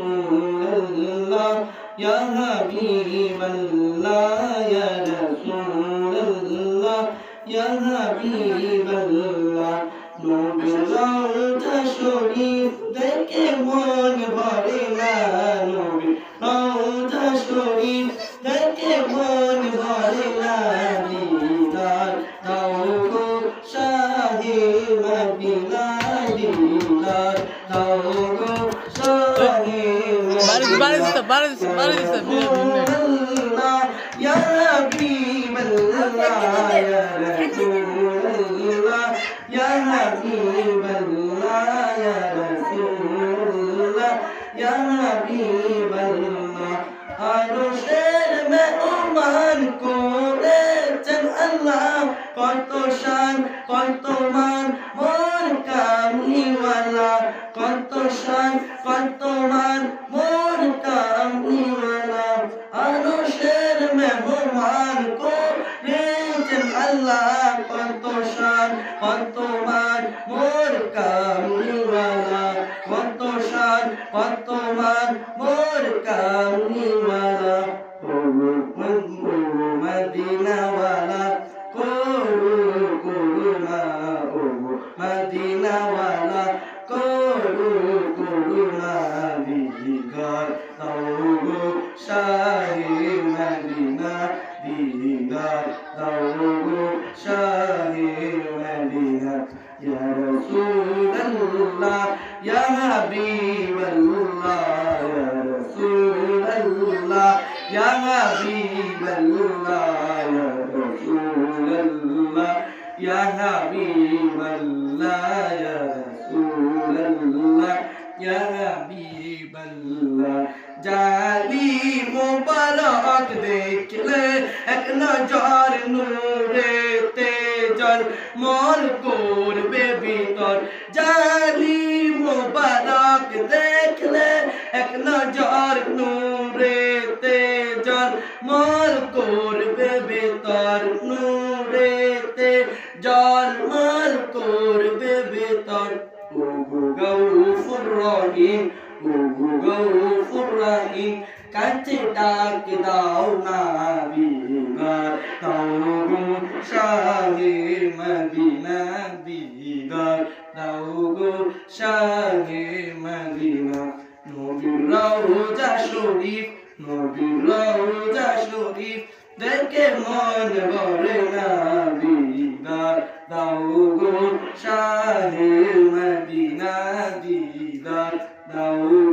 রাসূলুল্লাহ ইয়া হাবিবাল্লাহ ইয়া রাসূলুল্লাহ ইয়া হাবিবাল্লাহ নবীর রওজা শরীফ দেখে মন ভরে না নবীর রওজা শরীফ দেখে মন ভরে না দিদার দাও গো শাহে মদিনা দিদার দাও গো শাহে ইয়া হাবিবাল্লাহ ইয়া রাসূলুল্লাহ ইয়া হাবিবাল্লাহ ইয়া রাসূলুল্লাহ ইয়া হাবিবাল্লাহ আরশের মেহমান করেছেন আল্লাহ কত শান কত মান মোর কামলিওয়ালা কত শান কত মান মোর কামলিওয়ালা আরশের মেহমান করেছেন আল্লাহ কত শান কত মান মোর কামলিওয়ালা কত শান কত মান মোর কামলিওয়ালা মদিনাওয়ালা করুণা ও মদিনাওয়ালা করুণা দিদার দাও গো শাহে মদিনা দিদার দাও গো শাহে মদিনা ইয়া রাসূলুল্লাহ ইয়া হাবিবাল্লাহ ইয়া রাসূলুল্লাহ ইয়া হাবিবাল্লাহ ইয়া রাসূলুল্লাহ ইয়া হাবিবাল্লাহ ইয়া রাসূলুল্লাহ ইয়া হাবিবাল্লাহ জালি মুবারক দেখলে এক নজর নূরেতে জল মল করবে ভিতর জালি মুবারক দেখলে এক নজর নূরেতে জল মল করবে ভিতর নূরেতে জল মল করবে ভিতর ও গৌফুর রহিম ও গৌফুর রহিম কাছে ডাক দাও না বিবার দাও গো শাহে মদিনা দিদার দাও গো শাহে মদিনা নবীর রওজা শরীফ নবীর রওজা শরীফ দেখে মন ভরে না দিদার দাও গো শাহে মদিনা দিদার দাও